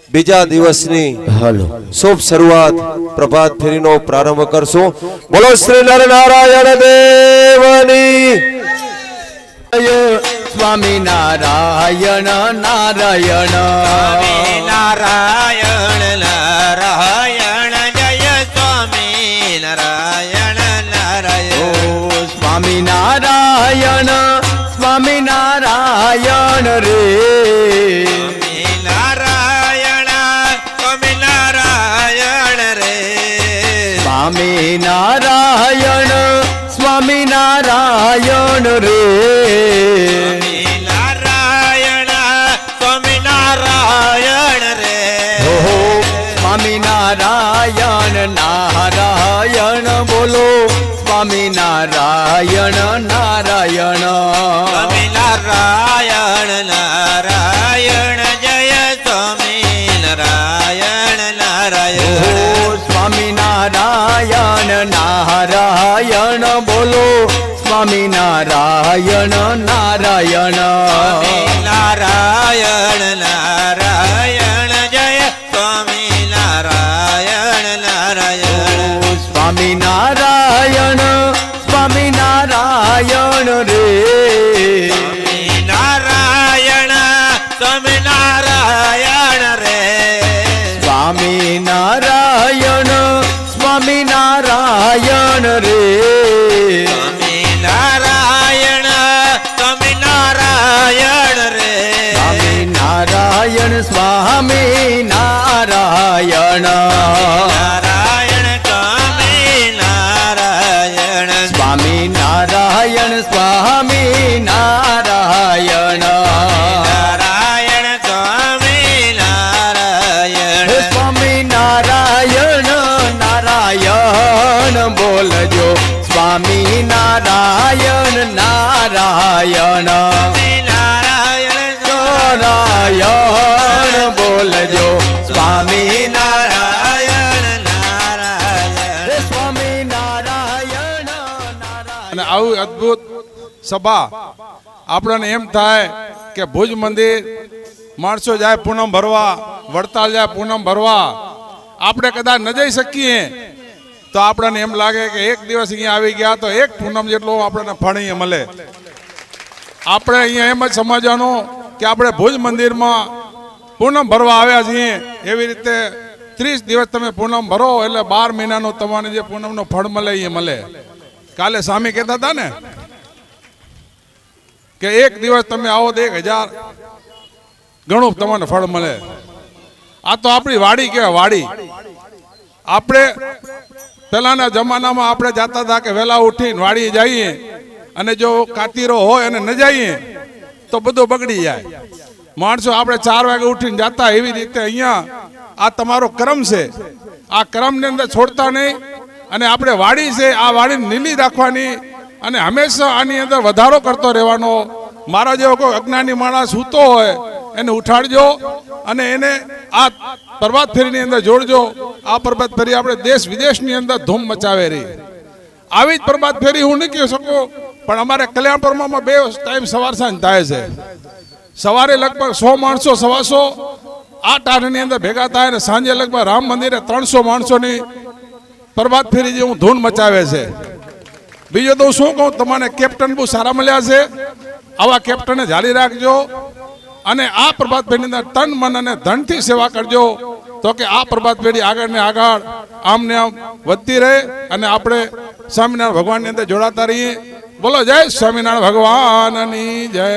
બીજા દિવસની શુભ શરૂઆત પ્રભાત ફેરીનો પ્રારંભ કરશું। બોલો શ્રી નરનારાયણ દેવની સ્વામી નારાયણ નારાયણ નારાયણ નારાયણ જય સ્વામી નારાયણ નારાયણ સ્વામી નારાયણ સ્વામી નારાયણ રે સ્વામી નારાયણ સ્વામી નારાયણ રે નારાયણ સ્વામી નારાયણ રે સ્વામી નારાયણ નારાયણ બોલો સ્વામી નારાયણ નારાયણ સ્વામી નારાયણ નારાયણ જય સ્વામી નારાયણ નારાયણ સ્વામી નારાયણ નારાયણ બોલો સ્વામી નારાયણ નારાયણ નારાયણ નારાયણ જય સ્વામી નારાયણ નારાયણ સ્વામી નારાયણ સ્વામી નારાયણ રે નારાયણ સ્વામી નારાયણ રે સ્વામી નારાયણ સ્વામી નારાયણ રે સ્વામી નારાયણ સ્વામી નારાયણ રે સ્વામી નારાયણ સ્વામી નારાયણ નારાયણ સ્વામી નારાયણ સ્વામી નારાયણ સ્વામી નારાયણ નારાયણ સ્વામી નારાયણ સ્વામી નારાયણ નારાયણ બોલજો સ્વામી નારાયણ નારાયણ નારાયણ બોલજો સ્વામી નારાયણ નારાયણ સ્વામી નારાયણ નારાયણ। અને આવું અદ્ભુત સભા આપણને એમ થાય કે ભુજ મંદિર માણસો જાય પૂનમ ભરવા, વડતાલ જાય પૂનમ ભરવા, આપણે કદાચ ન જઈ શકીએ તો આપણને એમ લાગે કે એક દિવસ અહીંયા આવી ગયા તો એક પૂનમ જેટલો આપણને ફળ અહીંયા મળે। આપણે અહીંયા એમ જ સમજવાનું કે આપણે ભુજ મંદિરમાં પૂનમ ભરવા આવ્યા છીએ, એવી રીતે 30 દિવસ તમે પૂનમ ભરો એટલે 12 મહિનાનું તમારે જે પૂનમનું ફળ મળે એ મળે। કાલે સ્વામી કહેતા હતા ને કે એક દિવસ તમે આવો તો 1000 ઘણું તમને ફળ મળે। આ તો આપણી વાડી કહેવાય, વાડી। આપણે પહેલાના જમાનામાં આપણે જાતા હતા કે વહેલા ઉઠીને વાડી જઈએ અને જો કાતીરો હોય અને ન જઈએ તો બધું બગડી જાય। માણસો આપણે 4 વાગે ઉઠીને જાતા, એવી રીતે અહીંયા આ તમારો કર્મ છે, આ કર્મની અંદર છોડતા નહીં। અને આપણે વાડી છે, આ વાડીને નીલી રાખવાની અને હંમેશા આની અંદર વધારો કરતો રહેવાનો। મારા જેવો કોઈ અજ્ઞાની માણસ સૂતો હોય એને ઉઠાડજો અને એને આ પ્રભાત ફેરીની અંદર જોડજો। આ પ્રભાત ફેરી આપણે દેશ વિદેશની અંદર ધૂમ મચાવે રહી। આવી જ પ્રભાત ફેરી હું નહીં કહી શકું, પણ અમારે કલ્યાણપુરમાં 2 ટાઈમ સવાર સાંજ થાય છે। સવારે લગભગ 100 માણસો 125 આ ટાઢની અંદર ભેગા થાય અને સાંજે લગભગ રામ મંદિરે 300 માણસોની પ્રભાત ફેરી જેવું ધૂન મચાવે છે। બીજું તો શું કહું, તમને કેપ્ટન બહુ સારા મળ્યા છે, આવા કેપ્ટને જાળી રાખજો અને આ પ્રભાત ફેરીની અંદર તન મન અને ધનથી સેવા કરજો, તો કે આ પ્રભાત ફેરી આગળ ને આગળ આમ ને આમ વધતી રહે અને આપણે સ્વામિનારાયણ ભગવાનની અંદર જોડાતા રહીએ। બોલો જય સ્વામિનારાયણ ભગવાનની જય।